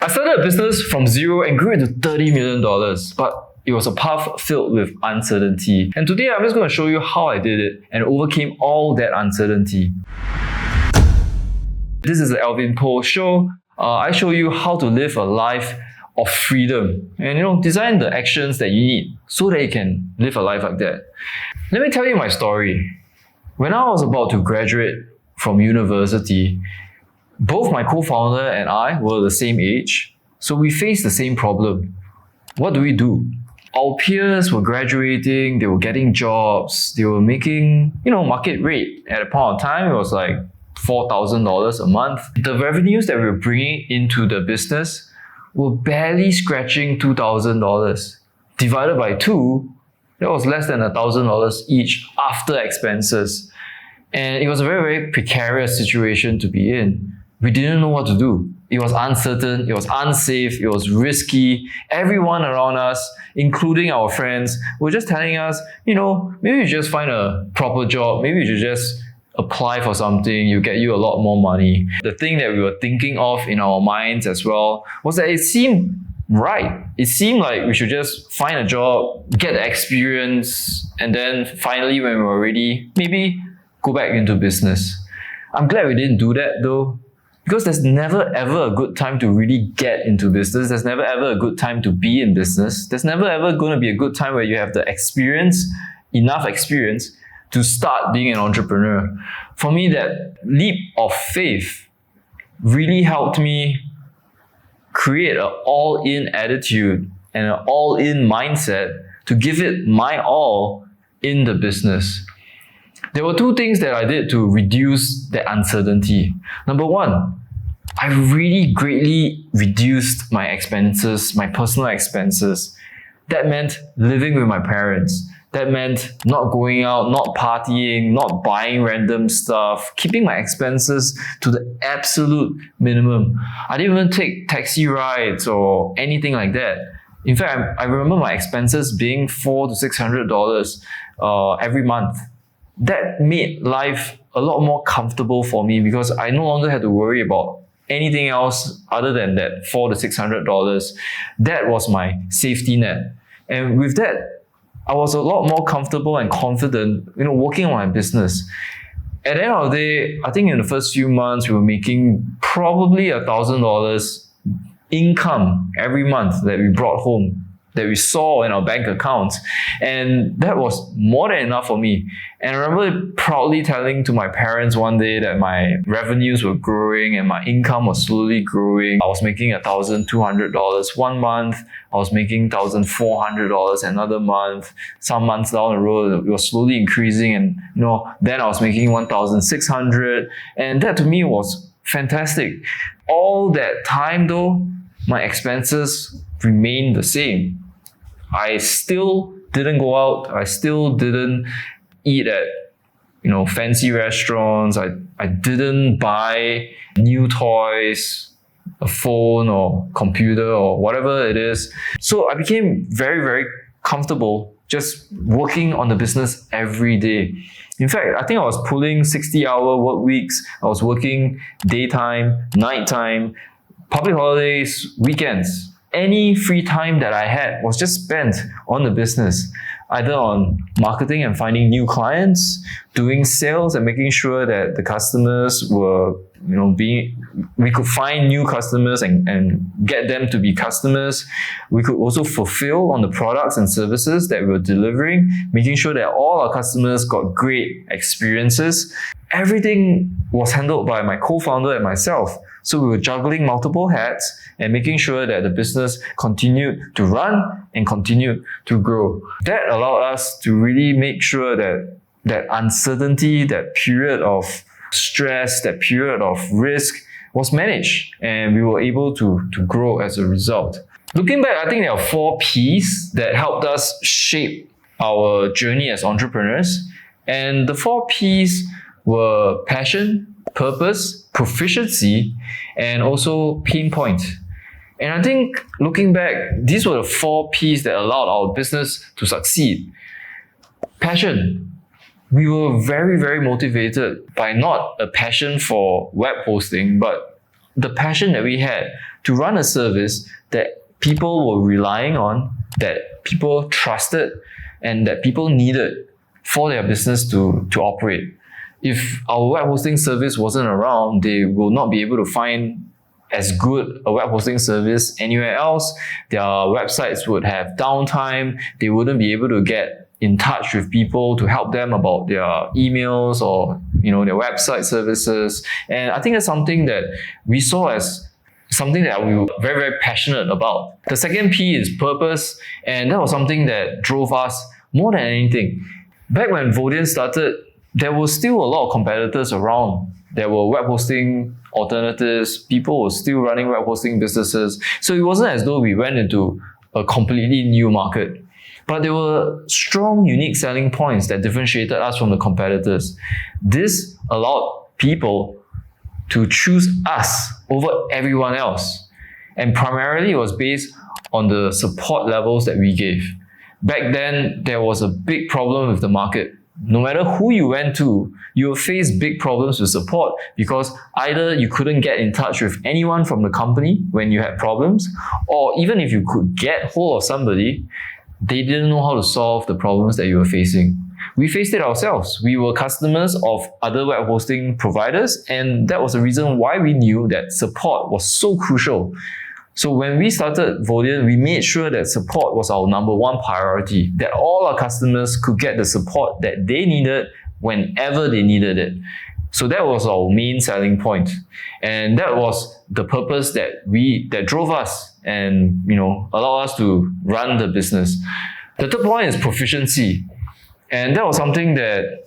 I started a business from zero and grew it to $30 million, but it was a path filled with uncertainty. And today I'm just going to show you how I did it and overcame all that uncertainty. This is the Alvin Poe Show. I show you how to live a life of freedom and design the actions that you need so that you can live a life like that. Let me tell you my story. When I was about to graduate from university, both my co-founder and I were the same age, so we faced the same problem. What do? Our peers were graduating, they were getting jobs, they were making, market rate. At a point of time, it was like $4,000 a month. The revenues that we were bringing into the business were barely scratching $2,000. Divided by 2, that was less than $1,000 each after expenses. And it was a very, very precarious situation to be in. We didn't know what to do. It was uncertain, it was unsafe, it was risky. Everyone around us, including our friends, were just telling us, maybe you just find a proper job, maybe you should just apply for something, you'll get you a lot more money. The thing that we were thinking of in our minds as well was that it seemed right. It seemed like we should just find a job, get the experience, and then finally when we were ready, maybe go back into business. I'm glad we didn't do that though, because there's never ever a good time to really get into business. There's never ever a good time to be in business. There's never ever going to be a good time where you have the experience, enough experience to start being an entrepreneur. For me, that leap of faith really helped me create an all-in attitude and an all-in mindset to give it my all in the business. There were 2 things that I did to reduce that uncertainty. Number 1, I really greatly reduced my expenses, my personal expenses. That meant living with my parents. That meant not going out, not partying, not buying random stuff, keeping my expenses to the absolute minimum. I didn't even take taxi rides or anything like that. In fact, I remember my expenses being $400 to $600 every month. That made life a lot more comfortable for me because I no longer had to worry about anything else other than that $400 to $600. That was my safety net. And with that, I was a lot more comfortable and confident, working on my business. At the end of the day, I think in the first few months, we were making probably $1,000 income every month that we brought home, that we saw in our bank accounts. And that was more than enough for me. And I remember proudly telling to my parents one day that my revenues were growing and my income was slowly growing. I was making $1,200 one month. I was making $1,400 another month. Some months down the road, it was slowly increasing. And then I was making $1,600. And that to me was fantastic. All that time though, my expenses remained the same. I still didn't go out. I still didn't eat at fancy restaurants. I didn't buy new toys, a phone or computer or whatever it is. So I became very, very comfortable just working on the business every day. In fact, I think I was pulling 60-hour work weeks. I was working daytime, nighttime, public holidays, weekends. Any free time that I had was just spent on the business, either on marketing and finding new clients, doing sales and making sure that the customers were, we could find new customers and get them to be customers. We could also fulfill on the products and services that we were delivering, making sure that all our customers got great experiences. Everything was handled by my co-founder and myself. So we were juggling multiple hats and making sure that the business continued to run and continued to grow. That allowed us to really make sure that uncertainty, that period of stress, that period of risk was managed, and we were able to grow as a result. Looking back, I think there are 4 P's that helped us shape our journey as entrepreneurs. And the 4 P's were passion, purpose, proficiency, and also pain point. And I think looking back, these were the 4 P's that allowed our business to succeed. Passion. We were very, very motivated by not a passion for web hosting, but the passion that we had to run a service that people were relying on, that people trusted, and that people needed for their business to operate. If our web hosting service wasn't around, they will not be able to find as good a web hosting service anywhere else. Their websites would have downtime. They wouldn't be able to get in touch with people to help them about their emails or their website services. And I think that's something that we saw as something that we were very, very passionate about. The second P is purpose, and that was something that drove us more than anything. Back when Vodian started, there was still a lot of competitors around. There were web hosting alternatives. People were still running web hosting businesses. So it wasn't as though we went into a completely new market. But there were strong, unique selling points that differentiated us from the competitors. This allowed people to choose us over everyone else. And primarily it was based on the support levels that we gave. Back then, there was a big problem with the market. No matter who you went to, you would face big problems with support because either you couldn't get in touch with anyone from the company when you had problems, or even if you could get hold of somebody, they didn't know how to solve the problems that you were facing. We faced it ourselves. We were customers of other web hosting providers, and that was the reason why we knew that support was so crucial. So when we started Vodian, we made sure that support was our number one priority, that all our customers could get the support that they needed whenever they needed it. So that was our main selling point. And that was the purpose that drove us and allowed us to run the business. The third point is proficiency. And that was something that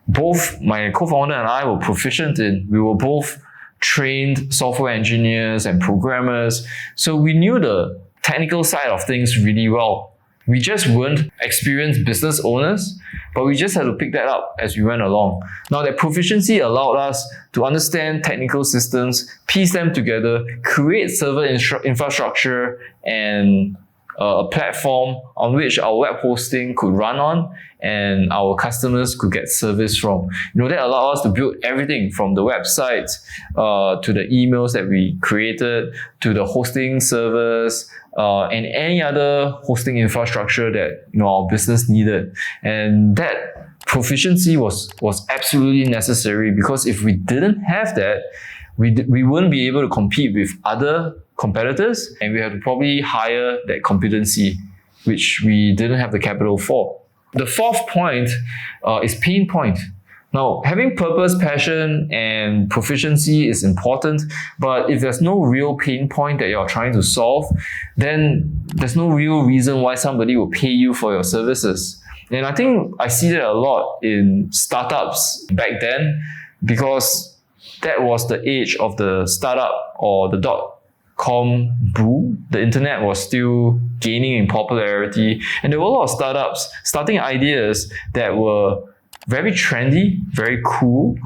both my co-founder and I were proficient in. We were both trained software engineers and programmers, so we knew the technical side of things really well. We just weren't experienced business owners, but we just had to pick that up as we went along. Now, that proficiency allowed us to understand technical systems, piece them together, create server infrastructure and a platform on which our web hosting could run on and our customers could get service from. That allowed us to build everything from the websites to the emails that we created, to the hosting servers, and any other hosting infrastructure that our business needed. And that proficiency was absolutely necessary, because if we didn't have that, we wouldn't be able to compete with other competitors, and we had to probably hire that competency, which we didn't have the capital for. The fourth point is pain point. Now, having purpose, passion, and proficiency is important, but if there's no real pain point that you're trying to solve, then there's no real reason why somebody will pay you for your services. And I think I see that a lot in startups back then, because that was the age of the startup or the dot-com boom. The internet was still gaining in popularity, and there were a lot of startups starting ideas that were very trendy, very cool,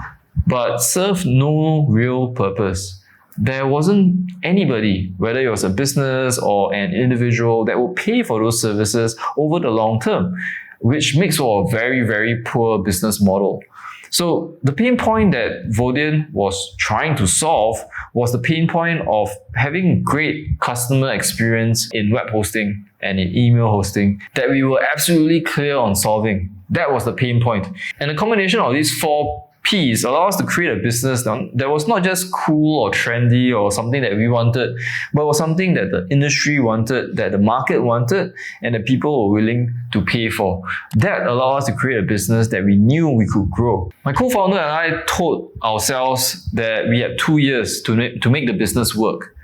but served no real purpose. There wasn't anybody, whether it was a business or an individual, that would pay for those services over the long term, which makes for a very, very poor business model. So the pain point that Vodian was trying to solve was the pain point of having great customer experience in web hosting and in email hosting that we were absolutely clear on solving. That was the pain point. And the combination of these four P's allowed us to create a business that was not just cool or trendy or something that we wanted, but was something that the industry wanted, that the market wanted, and that people were willing to pay for. That allowed us to create a business that we knew we could grow. My co-founder and I told ourselves that we had 2 years to make the business work.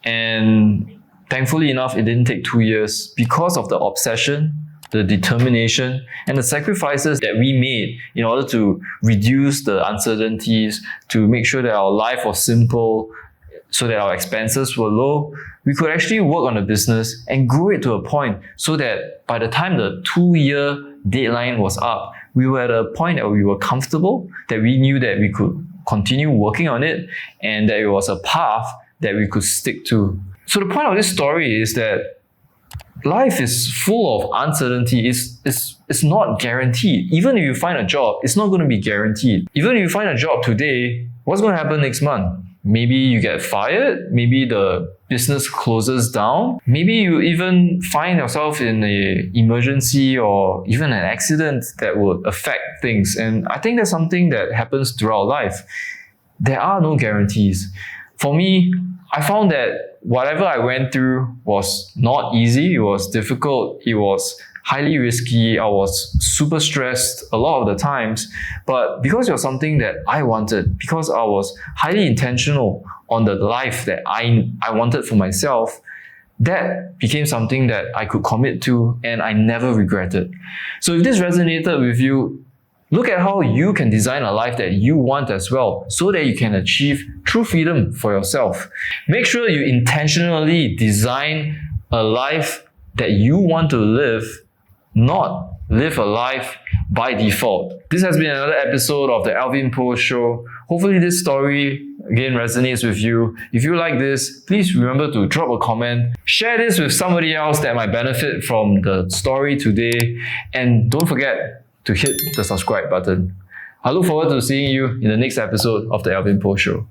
And thankfully enough, it didn't take 2 years because of the obsession, the determination, and the sacrifices that we made in order to reduce the uncertainties, to make sure that our life was simple, so that our expenses were low. We could actually work on the business and grow it to a point so that by the time the 2-year deadline was up, we were at a point that we were comfortable, that we knew that we could continue working on it, and that it was a path that we could stick to. So the point of this story is that life is full of uncertainty. It's not guaranteed. Even if you find a job, it's not going to be guaranteed. Even if you find a job today, what's going to happen next month? Maybe you get fired. Maybe the business closes down, maybe you even find yourself in an emergency or even an accident that would affect things. And I think that's something that happens throughout life. There are no guarantees. For me, I found that whatever I went through was not easy. It was difficult. It was highly risky. I was super stressed a lot of the times. But because it was something that I wanted, because I was highly intentional on the life that I wanted for myself, that became something that I could commit to and I never regretted. So if this resonated with you, look at how you can design a life that you want as well, so that you can achieve true freedom for yourself. Make sure you intentionally design a life that you want to live, not live a life by default. This has been another episode of the Alvin Poe Show. Hopefully this story again resonates with you. If you like this, please remember to drop a comment. Share this with somebody else that might benefit from the story today. And don't forget to hit the subscribe button. I look forward to seeing you in the next episode of the Alvin Poe Show.